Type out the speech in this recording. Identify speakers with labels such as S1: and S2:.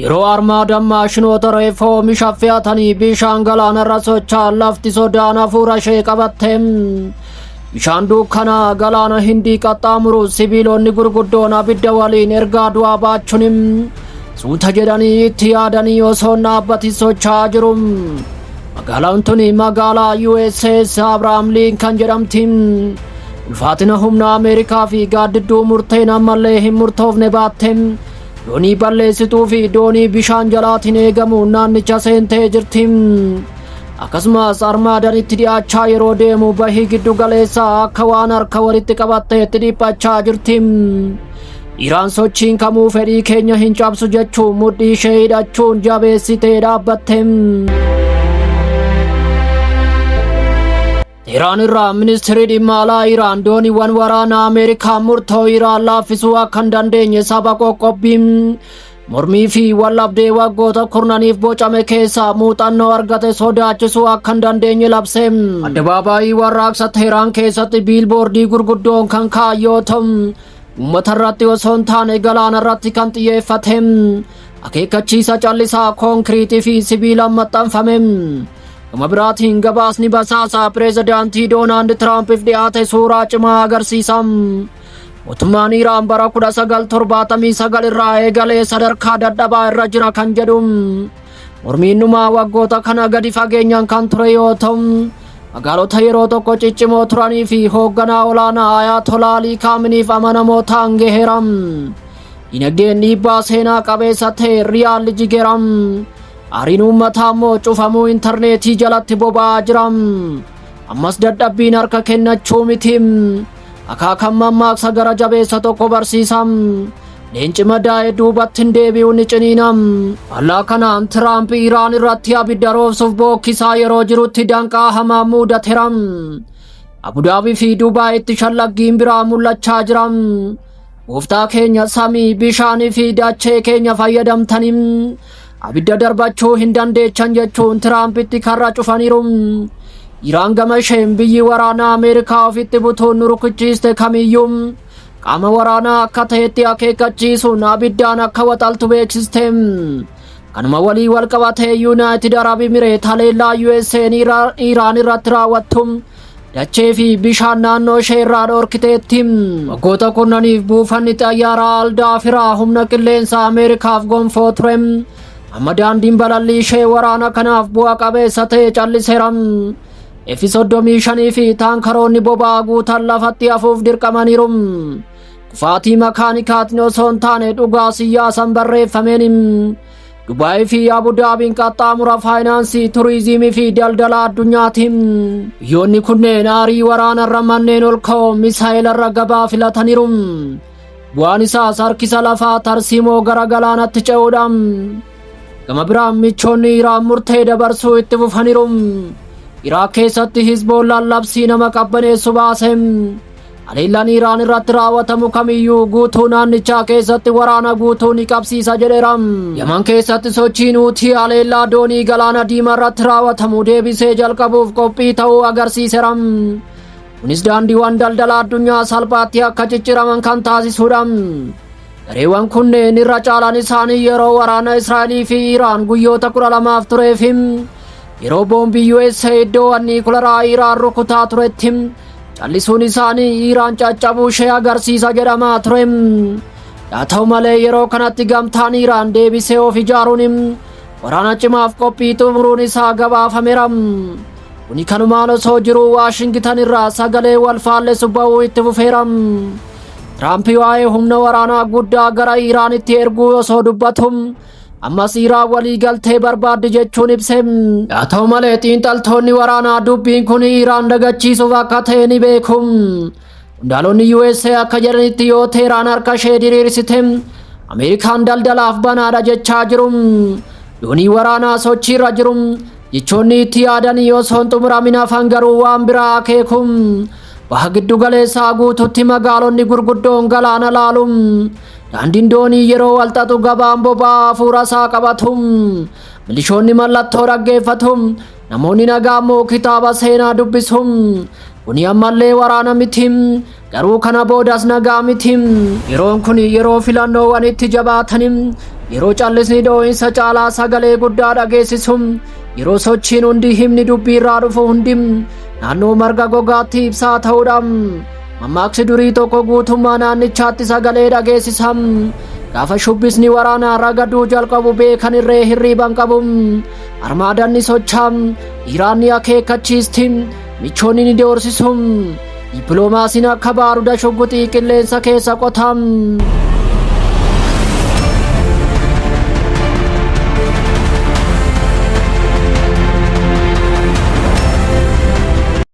S1: yeroo armaadaan maashinoota reeffoo oomisha fe'atanii bishaan galaanarra socho'an lafti sodaan hafuura ishee qabatte. Bishaan dukkanaa galaana Hindii qaxxaamuru sibiilonni gurguddoon abidda waliin ergaa du'aa baachuun suuta jedhanii itti yaadanii osoo dhaabbati socho'aa jiru. Magaalaan tuni magaalaa USS Abrahaam Lincoln jedhamti. Ulfaatina humna Ameerikaa fi gaaddidduu murteen ammallee hin murtoofne baatte. Doonii balleessituu fi doonii bishaan jalaatiin eegamu naannicha seentee jirti. Akkasumas armaadaan itti dhiyaachaa yeroo deemu bahii giddu galeessaa akka waan harka walitti qabatteetti dhiphachaa jirti. Iraan sochiin kamuu fedhii keenya hin cabsu jechuun mudhii ishee hidhachuun jabeessitee dhaabbatte. Iraan irraa ministeerri dhimma alaa Iraan dooniiwwan waraanaa Ameerikaa murtoo Iraan laaffisuu akka hin dandeenye saba qoqqobbii mormii fi wallabdee waggoota kurnaniif bocame keessaa muuxannoo argate sodaachisuu akka hin dandeenye labse. Addabaabaayii warraaqsa Teheraan keessatti biilboordii gurguddoon kan kaa'an yoo ta'u uummata irratti osoo hin taane galaana irratti kan xiyyeeffate. Akeekkachiisa callisaa konkiriitii fi sibiilaan maxxanfame. Gama biraatiin gabaasni basaasaa pireezidaantii Doonaald Tiraampiif dhiyaate suuraa cimaa agarsiisa. Mootummaan Iraan bara 1979 irraa eegalee sadarkaa dadhabaa irra jira kan jedhu. Mormiinnumaa waggoota kana gadi fageenyaan kan ture yoo ta'u magaalota yeroo tokko ciccimoo turanii fi hoogganaa olaanaa Ayatollah Ali Khameneiif amanamoo ta'an gaheera. Dinagdeen dhiibbaa seenaa qabeessa ta'e riyaalli jigeera. Aariin uummataa immoo cufamuu intarneetii jalatti boba'aa jira. Ammas dadhabbiin harka kennachuu miti. Akaakan mammaaksa gara jabeessa tokko barsiisa. Leenci madaa'ee duubatti hin deebi'u ni ciniina. Haalaa kanaan Tiraamp Iraan irratti abidda roobsuuf bookkisaa yeroo jirutti danqaa hamaa mudateera. Abudaabii fi Dubaayitti shallaggiin biraa mul'achaa jira. Gooftaa keenya samii bishaanii fi dachee keenya fayyadamtanii abidda darbachuu hin dandeechan jechuun Tiraampitti karra cufaniiru. Iraan gama isheen biyyi waraanaa Ameerikaa ofitti butuun rukuchiiste kamiyyuu qaama waraanaa akka ta'etti akeekkachiisuun abiddaan akka waxaltu beeksiste. Kanuma walii wal qabatee Yuunaayitid Arab Imireet haleellaa USA'n Iraan irratti raawwattu dachee fi bishaan naannoo ishee irraa dhorkiteetti. Waggoota kurnaniif buufanni xayyaaraa Aldaafiraa humna qilleensa Ameerikaaf gonfoo ture. Amma daandiin balalii ishee waraana kanaaf bu'a qabeessa ta'e calliseera. F-35 fi taankaroonni boba'aa guutan lafatti hafuuf dirqamaniiru. Kufaatii makaanikaatiin osoo hin taane dhugaa siyaasaan barreeffameen. Dubaayii fi Abudaabiin qaxxaamura faayinaansii, turiizimii fi daldala addunyaati. Biyyoonni kunneen aarii waraanarra manneen ol ka'oo misaayilarra gabaa filataniiru. Bu'aan isaas harkisa lafaa tarsiimoo gara galaanatti ce'uudha. Gama biraan michoonni Iraan murtee dabarsuu itti fufaniiru. Iraaq keessatti Hizboollaan labsii nama qabbaneessu baase. Haleellaan Iraan irratti raawwatamu kamiyyuu guutuu naannichaa keessatti waraana guutuu ni qabsiisa jedheera. Yaman keessatti sochiin Huutii haleellaa doonii galaana diimaa irratti raawwatamu deebisee jalqabuuf qophii ta'uu agarsiiseera. Kunis daandiiwwan daldala addunyaa salphaatti akka cicciraman kan taasisuudha. Gareewwan kunneen irra caalaan isaanii yeroo waraana Israa'elii fi Iraan guyyoota 12 tureef yeroo boombii USA iddoo niikularaa Iraan rukutaa turetti callisuun isaanii Iraan caccabuu ishee agarsiisa jedhamaa ture. Haa ta'u malee yeroo kanatti gamtaan Iraan deebisee of ijaaruun waraana cimaaf qophii xumuruun isaa gabaafameera. Kuni kanumaan osoo jiruu Waashingitan irraa sagalee wal faallessu ba'uu itti fufeera. Tiraamp waa'ee humna waraanaa guddaa gara Iraanitti erguu osoo dubbatu ammas Iraan walii galtee barbaaddi jechuun ibse. Haa ta'u malee xiinxaltoonni waraanaa dubbiin kun Iraan dagachiisuuf akka ta'e ni beeku. Qondaalonni USA akka jedhanitti yoo Teheraan harka ishee diriirsite Ameerikaan daldalaaf banaadha jechaa jiru. Doonii waraanaa sochiirra jiru jechoonni itti yaadanii osoo hin xumuramin hafan garuu waan biraa akeeku. Baha giddu galeessaa guututti magaalonni gurguddoon galaana laalu. Daandiin doonii yeroo walxaxu gabaan boba'aa hafuura isaa qabatu. Milishoonni mallattoo dhaggeeffatu. Namoonni nagaa immoo kitaaba seenaa dubbisu. kuni ammallee waraana miti garuu kana boodas nagaa miti yeroon kun yeroo filannoowwan itti jabaatan yeroo callisni dhoo'insa caalaa sagalee guddaa dhageessisu yeroo sochiin hundi himni dubbii irraa dhufu hundi naannoo marga gogaatti ibsaa ta'uudhaan mammaaksi durii tokko guutummaa naannichaatti sagalee dhageessisa gaafa shubbisni waraanaa ragaduu jalqabu beekan irree hirriiban qabu armaadanni socham Iraanni akeekkachiisti michoonni ni doorsisu dippiloomaasiin akka baaruda shugguxii qilleensa keessa qotam